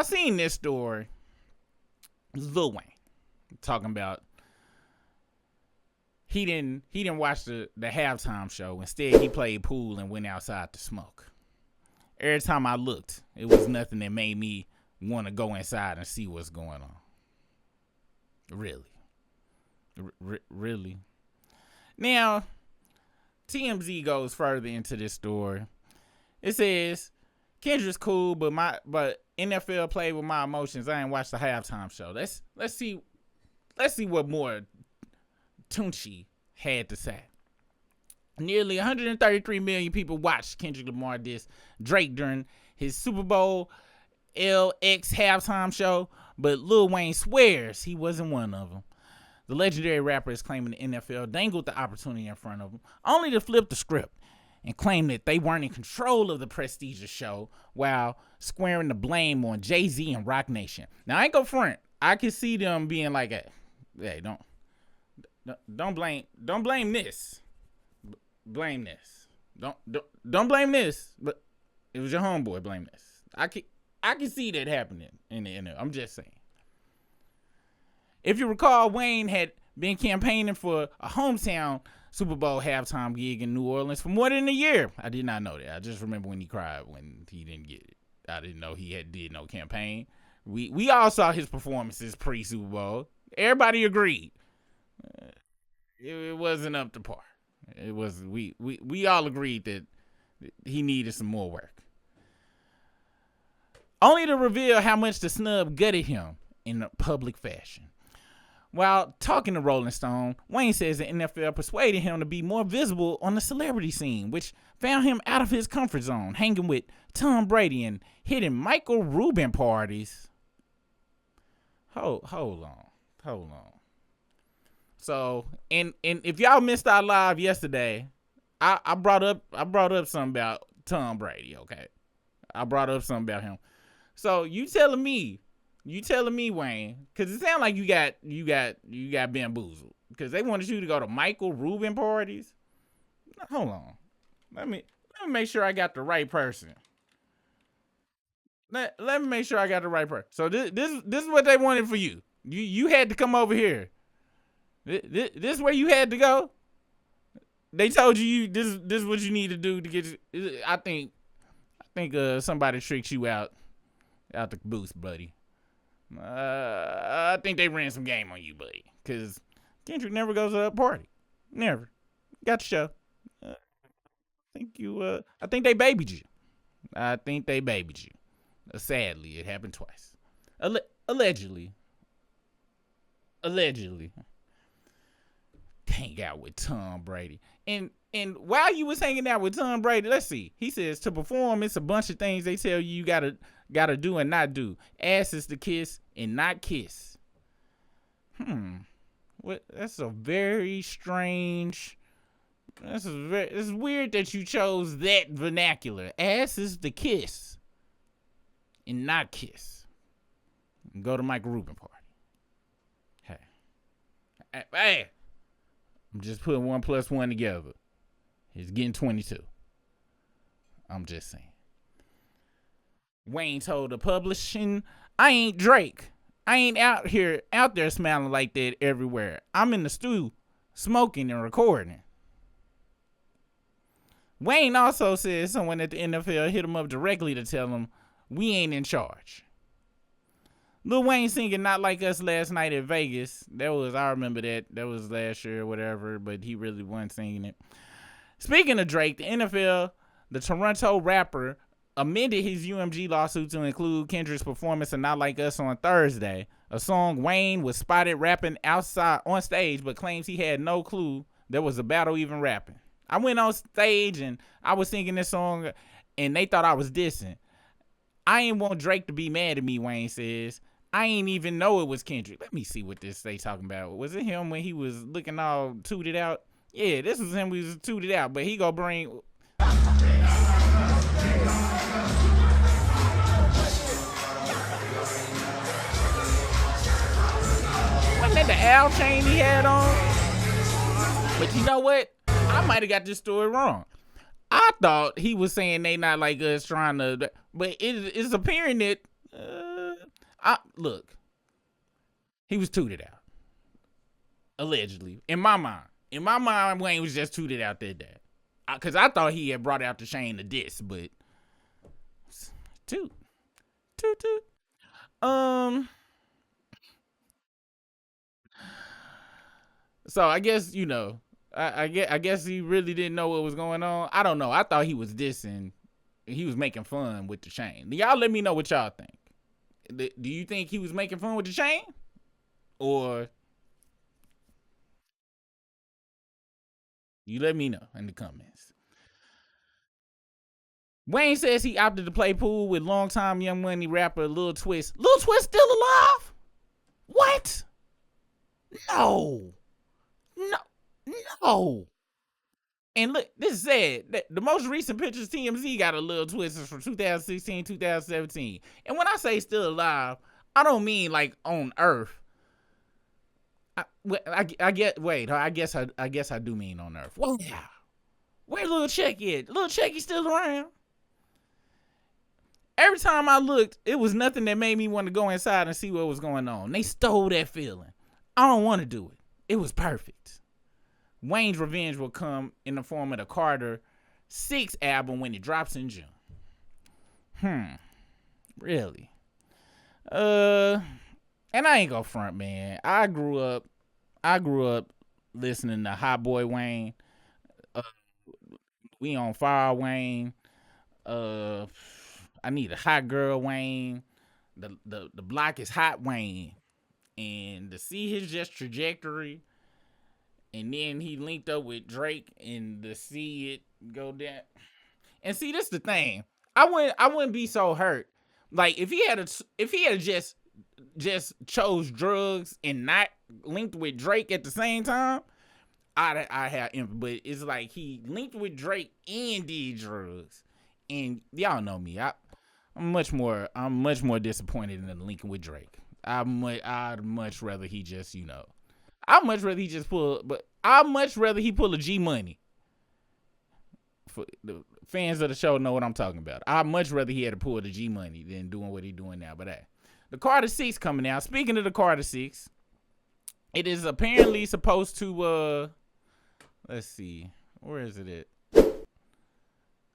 I seen this story. Lil Wayne talking about he didn't watch the halftime show. Instead, he played pool and went outside to smoke. Every time I looked, it was nothing that made me want to go inside and see what's going on. Really. Really. Now, TMZ goes further into this story. It says, Kendrick's cool, but NFL played with my emotions. I ain't watched the halftime show. Let's see what more Tunchi had to say. Nearly 133 million people watched Kendrick Lamar diss Drake during his Super Bowl LX halftime show, but Lil Wayne swears he wasn't one of them. The legendary rapper is claiming the NFL dangled the opportunity in front of him, only to flip the script and claim that they weren't in control of the prestigious show while squaring the blame on Jay-Z and Roc Nation. Now, I ain't go front. I can see them being like, hey, don't blame this. Blame this. Don't blame this. But it was your homeboy. Blame this. I can see that happening in the NFL. I'm just saying. If you recall, Wayne had been campaigning for a hometown Super Bowl halftime gig in New Orleans for more than a year. I did not know that. I just remember when he cried when he didn't get it. I didn't know he did no campaign. We all saw his performances pre-Super Bowl. Everybody agreed. It wasn't up to par. It was we all agreed that he needed some more work. Only to reveal how much the snub gutted him in a public fashion. While talking to Rolling Stone, Wayne says the NFL persuaded him to be more visible on the celebrity scene, which found him out of his comfort zone, hanging with Tom Brady and hitting Michael Rubin parties. Hold on. So, and if y'all missed our live yesterday, I brought up something about Tom Brady, okay? I brought up something about him. So you telling me, Wayne, because it sounds like you got bamboozled because they wanted you to go to Michael Rubin parties. Hold on, let me make sure I got the right person. Let me make sure I got the right person. So this is what they wanted for you. You had to come over here. This is where you had to go. They told you this is what you need to do to get. I think somebody tricked you out the booth, buddy. I think they ran some game on you, buddy. Cause Kendrick never goes to a party. Never. Got the show. I think they babied you. Sadly, it happened twice. Allegedly. Hang out with Tom Brady. And while you was hanging out with Tom Brady, let's see. He says to perform, it's a bunch of things they tell you gotta do and not do. Ass is to kiss and not kiss. What? That's a very strange. It's weird that you chose that vernacular. Ass is to kiss and not kiss. Go to Mike Rubin party. Hey. I'm just putting 1 + 1 together. He's getting 22. I'm just saying. Wayne told the publishing, I ain't Drake. I ain't out there smiling like that everywhere. I'm in the stew smoking and recording. Wayne also said someone at the NFL hit him up directly to tell him we ain't in charge. Lil Wayne singing Not Like Us last night at Vegas. I remember that. That was last year or whatever, but he really wasn't singing it. Speaking of Drake, the NFL, the Toronto rapper, amended his UMG lawsuit to include Kendrick's performance of Not Like Us on Thursday, a song Wayne was spotted rapping outside on stage, but claims he had no clue there was a battle even rapping. I went on stage and I was singing this song and they thought I was dissing. I ain't want Drake to be mad at me, Wayne says. I ain't even know it was Kendrick. Let me see what they talking about. Was it him when he was looking all tooted out? Yeah, this was him when he was tooted out, but he gonna bring... Wasn't that the Al chain he had on? But you know what? I might have got this story wrong. I thought he was saying they not like us trying to... But it's appearing that... Look, he was tooted out. Allegedly. In my mind, Wayne was just tooted out that day. Because I thought he had brought out the Shane the diss, but toot. Toot toot. Um so I guess, I guess he really didn't know what was going on. I don't know. I thought he was dissing. He was making fun with the Shane. Y'all let me know what y'all think. Do you think he was making fun with the Shane? Or you let me know in the comments. Wayne says he opted to play pool with longtime Young Money rapper Lil Twist. Lil Twist still alive? What? No. No. No. And look, this is sad. The most recent pictures TMZ got a Lil Twist is from 2016, 2017. And when I say still alive, I don't mean like on Earth. I get. Wait, I guess I do mean on Earth. Well, yeah. Where Lil Check is? Lil Check is still around. Every time I looked, it was nothing that made me want to go inside and see what was going on. They stole that feeling. I don't want to do it. It was perfect. Wayne's revenge will come in the form of the Carter 6 album when it drops in June. Really? And I ain't gonna front, man. I grew up listening to Hot Boy Wayne. We on Fire Wayne. I need a Hot Girl Wayne. The block is Hot Wayne. And to see his just trajectory, and then he linked up with Drake, and to see it go down. And see, this the thing. I wouldn't be so hurt. Like if he had just chose drugs and not linked with Drake at the same time, I have empathy. But it's like he linked with Drake and did drugs, and y'all know me. I'm much more disappointed in linking with Drake. I'd much rather he just I'd much rather he pull a G Money. For the fans of the show know what I'm talking about. I'd much rather he had to pull the G Money than doing what he's doing now. But hey, the Carter 6 coming out. Speaking of the Carter 6, it is apparently supposed to let's see, where is it at?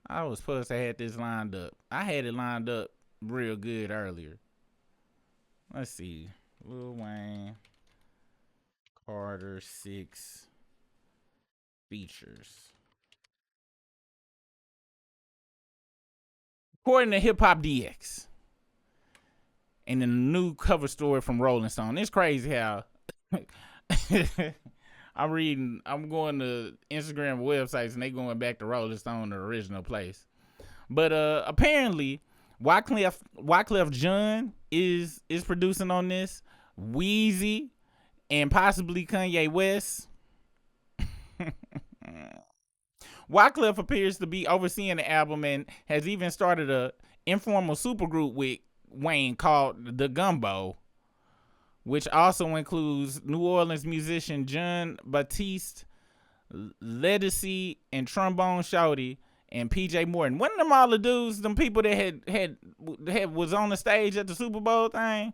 I was supposed to have this lined up. I had it lined up real good earlier. Let's see. Lil Wayne Carter 6 features. According to Hip Hop DX, and in a new cover story from Rolling Stone, it's crazy how I'm going to Instagram websites and they going back to Rolling Stone, the original place. But apparently, Wyclef Jean is producing on this. Weezy and possibly Kanye West. Wyclef appears to be overseeing the album and has even started a informal supergroup with Wayne called The Gumbo, which also includes New Orleans musician John Baptiste, Ledisi, and trombone shouty, and PJ Morton. Wasn't them all the dudes, them people that had was on the stage at the Super Bowl thing?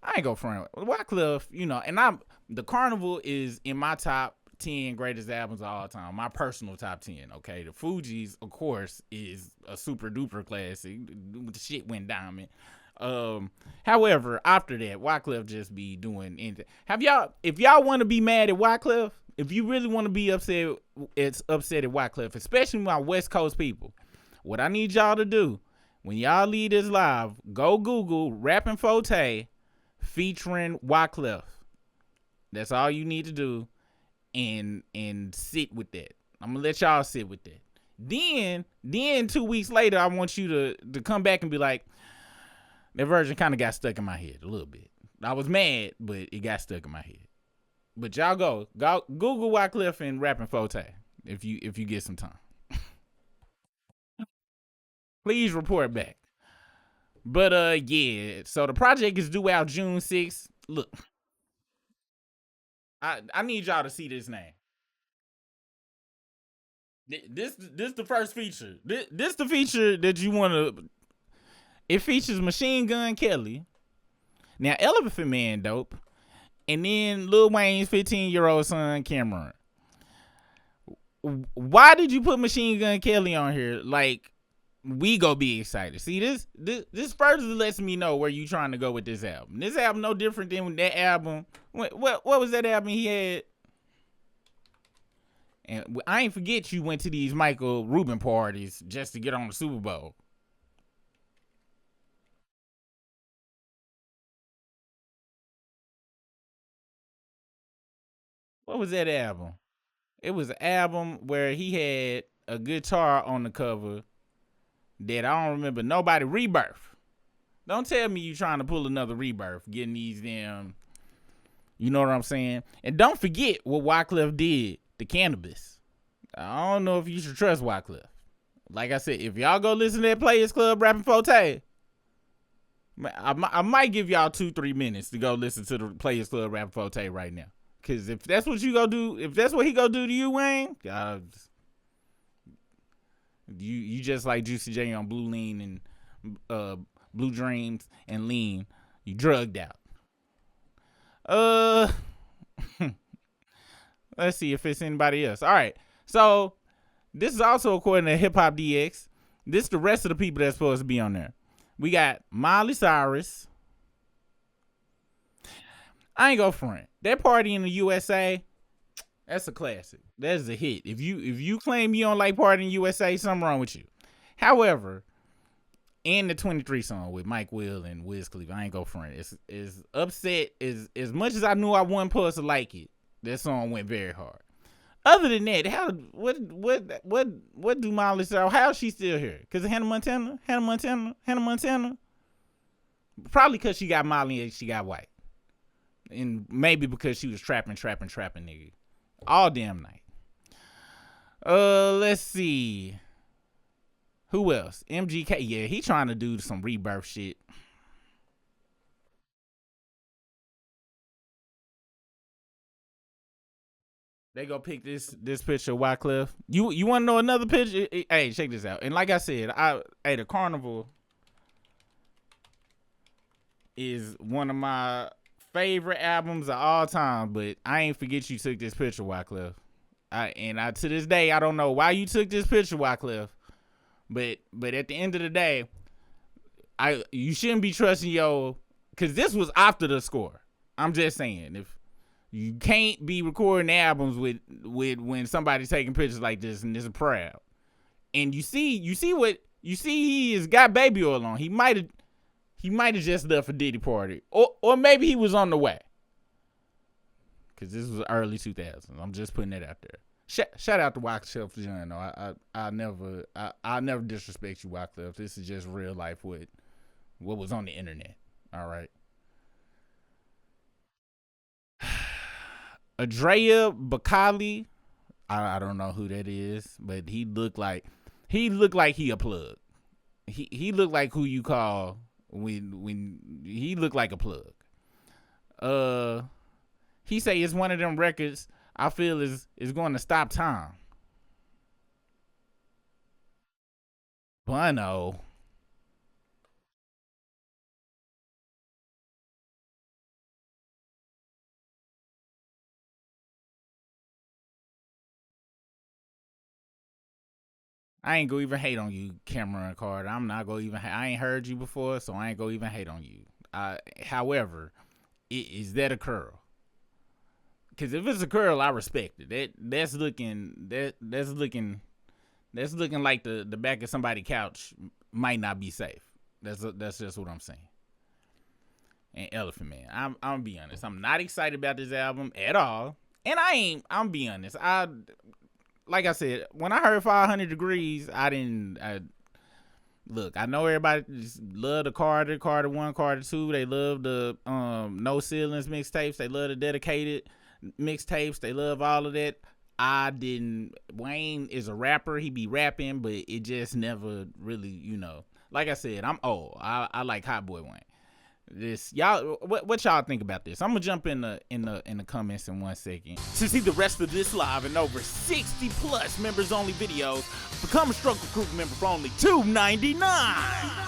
I ain't go front. Wyclef, and the Carnival is in my top 10 greatest albums of all time. My personal top 10, okay? The Fugees, of course, is a super duper classic. The shit went diamond. However, after that, Wyclef just be doing anything. If y'all want to be mad at Wyclef, if you really want to be upset at Wyclef, especially my West Coast people, what I need y'all to do, when y'all leave this live, go Google Rappin' Forte featuring Wyclef. That's all you need to do, and sit with that. I'm gonna let y'all sit with that. Then 2 weeks later, I want you to come back and be like, that version kind of got stuck in my head a little bit. I was mad, but it got stuck in my head. But y'all go Google Wyclef and Rappin' Forte if you get some time. Please report back. But yeah, so the project is due out June 6th. Look, I need y'all to see this name. This the first feature. This the feature that you want to. It features Machine Gun Kelly, Now, Elephant Man dope. And then Lil Wayne's 15-year-old son, Cameron. Why did you put Machine Gun Kelly on here? Like, we go be excited. See, this further lets me know where you trying to go with this album. This album no different than that album. What was that album he had? And I ain't forget you went to these Michael Rubin parties just to get on the Super Bowl. What was that album? It was an album where he had a guitar on the cover that I don't remember nobody. Rebirth. Don't tell me you trying to pull another Rebirth, getting these damn, you know what I'm saying? And don't forget what Wyclef did to Cannabis. I don't know if you should trust Wyclef. Like I said, if y'all go listen to that Players Club rapping Forte, I might give y'all 2-3 minutes to go listen to the Players Club rapping Forte right now. Cause if that's what you go do, if that's what he go do to you, Wayne, you just like Juicy J on Blue Lean and Blue Dreams and Lean. You drugged out. Let's see if it's anybody else. All right. So this is also according to Hip Hop DX. This is the rest of the people that's supposed to be on there. We got Miley Cyrus. I ain't go front. That Party in the USA, that's a classic. That's a hit. If you claim you don't like Party in the USA, something wrong with you. However, and the 23 song with Mike Will and Wiz Khalifa, I ain't go front. It's upset as much as I knew I wasn't supposed to like it. That song went very hard. Other than that, what do Miley say? How is she still here? Because of Hannah Montana? Probably because she got Molly and she got white. And maybe because she was trapping nigga. All damn night. Let's see. Who else? MGK. Yeah, he trying to do some Rebirth shit. They go pick this picture of Wyclef. You want to know another picture? Hey, check this out. And like I said, the Carnival is one of my favorite albums of all time, but I ain't forget you took this picture, Wyclef. I to this day I don't know why you took this picture, Wyclef. But at the end of the day, you shouldn't be trusting because this was after the score. I'm just saying, if you can't be recording albums with when somebody's taking pictures like this and this is proud. And you see he has got baby oil on. He might have just left a Diddy party. Or maybe he was on the way. Cause this was early 2000s. I'm just putting that out there. Shout out to Wyclef Jean. No, I never disrespect you, Wyclef. This is just real life what was on the internet. All right. Andrea Bakali, I don't know who that is, but he looked like he a plug. He looked like who you call when he looked like a plug. He say it's one of them records I feel is going to stop time. Bono. I ain't gonna even hate on you, Cameron Carter. I'm not gonna even. I ain't heard you before, so I ain't gonna even hate on you. However, is that a curl? Because if it's a curl, I respect it. That's looking like the back of somebody's couch might not be safe. That's just what I'm saying. And Elephant Man, I'm gonna be honest. I'm not excited about this album at all. And I'm be honest. Like I said, when I heard 500 Degrees, look, I know everybody just love the Carter 1, Carter 2. They love the No Ceilings mixtapes. They love the Dedicated mixtapes. They love all of that. Wayne is a rapper. He be rapping, but it just never really, like I said, I'm old. I like Hot Boy Wayne. This y'all, what y'all think about this? I'm gonna jump in the comments in 1 second. To see the rest of this live and over 60 plus members only videos, become a Struggle Crew member for only $2.99.